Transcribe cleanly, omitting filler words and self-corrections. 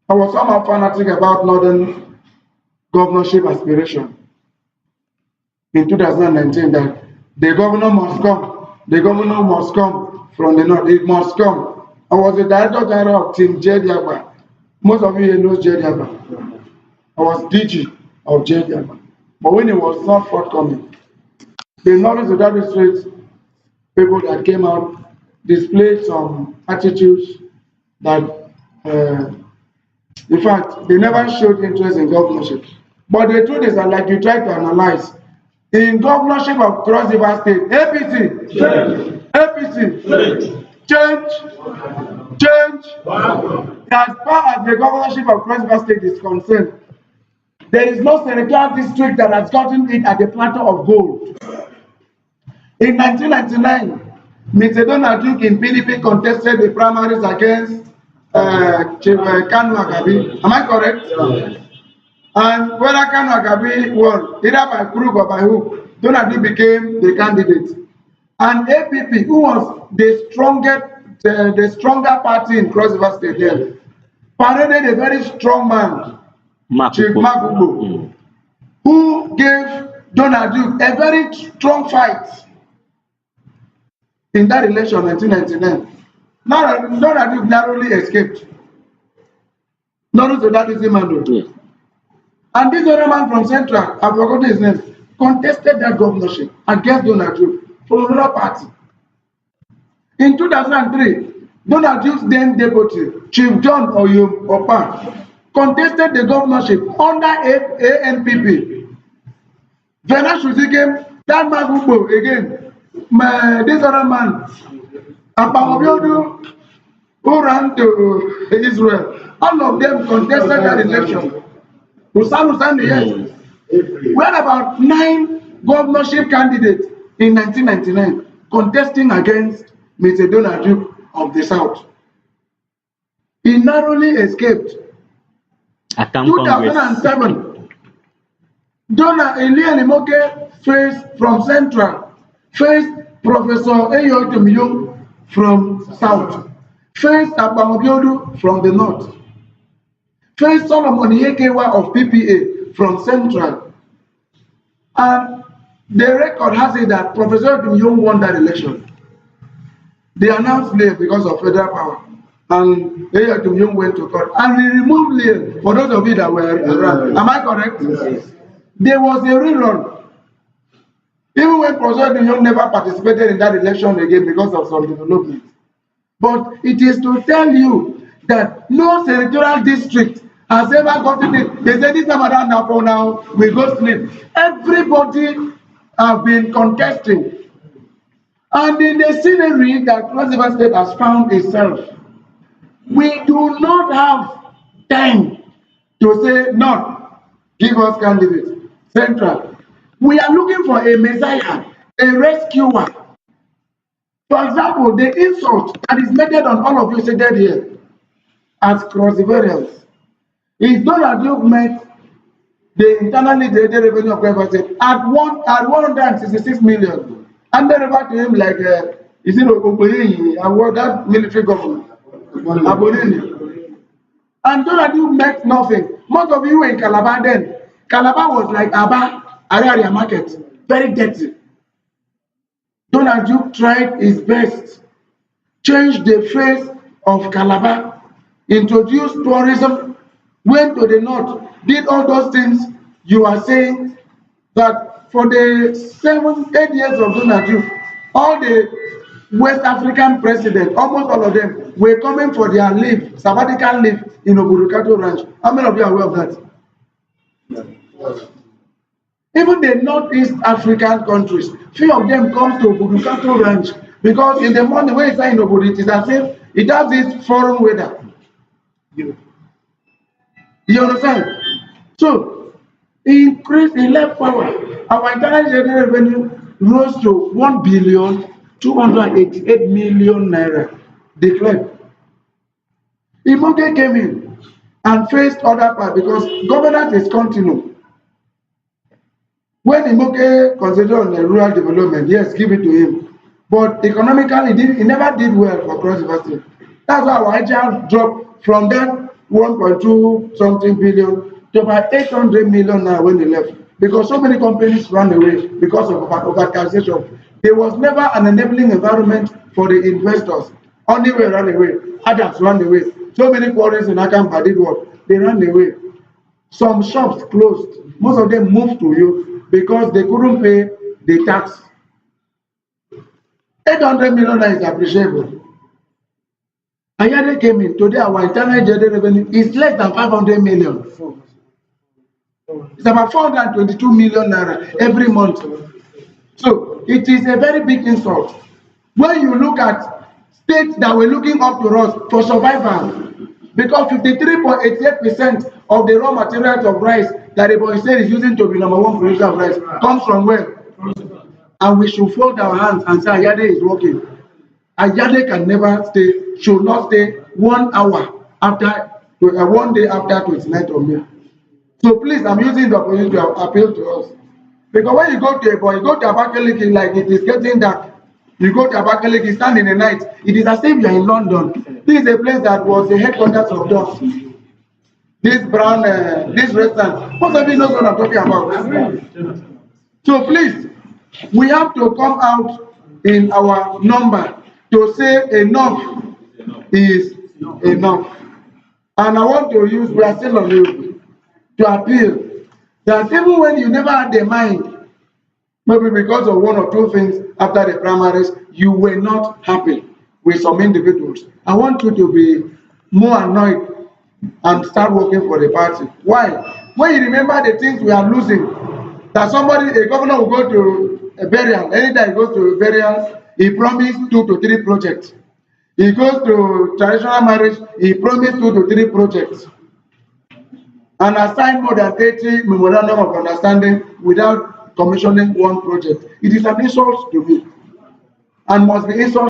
I was somehow fanatic about Northern governorship aspiration in 2019 that the governor must come, the governor must come from the north, it must come. I was the director general of Team J. Diagba. Most of you know J. Diagba. I was DG of J. Diagba. But when it was not forthcoming, the knowledge of that district people that came out displayed some attitudes that, in fact, they never showed interest in governorship. But the truth is that, like you try to analyze, in governorship of Cross River State, APC, change. As far as the governorship of Cross River State is concerned, there is no senatorial district that has gotten it at the platter of gold. In 1999, Mr. Donald Duke in PDP contested the primaries against Kanu Agabi. Am I correct? Yeah. And whether Kanu Agabi won, either by crook or by hook, Donald Duke became the candidate. And APP, who was the stronger party in Cross River State, here, paraded a very strong man, Chief Magubo, who gave Donald Duke a very strong fight in that election 1999. Donald Duke narrowly escaped. Not so that is Emmanuel. And this other man from Central, I've forgotten his name, contested that governorship against Donald Duke from another party. In 2003, Donald Duke's then deputy, Chief John Oyom Opa, contested the governorship under ANPP. Vena Shuzike, that Magubo again, this other man, Apamobiodu, who ran to Israel, all of them contested that election. Yes. We had about 9 governorship candidates in 1999 contesting against Mr. Donald Duke of the South. He narrowly escaped. 2007, Donald Elian Imoke faced from Central, faced Professor Eyo Tomiyong from South, faced Apamobiodu from the North, faced Solomon Yekewa of PPA from Central. And the record has it that Professor Tomiyong won that election. They announced Lear because of federal power. And Eyo Tomiyong went to court. And we removed Lear, for those of you that were around. Am I correct? Yes. There was a rerun. Even when Professor Tomiyong never participated in that election again because of some development. But it is to tell you that no senatorial district has ever gotten it. They say this time around now we go sleep. Everybody have been contesting. And in the scenery that Cross River State has found itself, we do not have time to say, no, give us candidates. Central. We are looking for a messiah, a rescuer. For example, the insult that is meted on all of you seated here as Cross Riverians is Donald Duke met the internally generated revenue of Cross River State at 166 million. And then back to him like, is it Okoye, that military government? And Donald Duke met nothing. Most of you were in Calabar then. Calabar was like Aba, Araria market, very dirty. Donald Duke tried his best, changed the face of Calabar, introduced tourism, went to the north, did all those things. You are saying that for the 7-8 years of Donald Duke, all the West African presidents, almost all of them, were coming for their leave, sabbatical leave in Oburukato Ranch. How many of you are aware of that? Even the Northeast African countries, few of them come to Oburukato Ranch because in the morning when it's in Obudu, it is as if it has this foreign weather. You understand? So, increase in left power. Our internal general revenue rose to 1,288,000,000 naira declared. Imoke came in and faced other parts because governance is continuous. When Imoke concentrated on the rural development, yes, give it to him. But economically, he never did well for Cross River State. That's why our agile dropped from that 1.2 something billion to about 800 million now when they left. Because so many companies ran away because of overtaxation. There was never an enabling environment for the investors. Only way ran away. Adams ran away. So many quarries in Akamba did what? They ran away. Some shops closed. Most of them moved to you because they couldn't pay the tax. 800 million is appreciable. Ayade came in. Today, our internal generated revenue is less than 500 million. It's about 422 million naira every month. So it is a very big insult. When you look at states that were looking up to us for survival, because 53.88% of the raw materials of rice that the boy said is using to be number one producer of rice comes from where? And we should fold our hands and say Ayade is working. Ayade can never stay, should not stay 1 hour after, 1 day after 29th of May. So please, I'm using the opportunity to appeal to us. Because when you go to a boy, you go to Abakaliki like it is getting dark. You go to Abakaliki, stand in the night. It is as if you are in London. This is a place that was the headquarters of DOS. This brown, this restaurant. Most of you know what I'm talking about. So please, we have to come out in our number to say enough is enough. And I want to use, we are still on you, to appeal that even when you never had the mind, maybe because of 1 or 2 things after the primaries, you were not happy with some individuals. I want you to be more annoyed and start working for the party. Why? When you remember the things we are losing, that somebody, a governor will go to a burial, anytime he goes to a burial, he promised 2 to 3 projects. He goes to traditional marriage, he promised 2 to 3 projects. And assigned more than 80 memorandum of understanding without commissioning 1 project. It is an insult to me and must be insult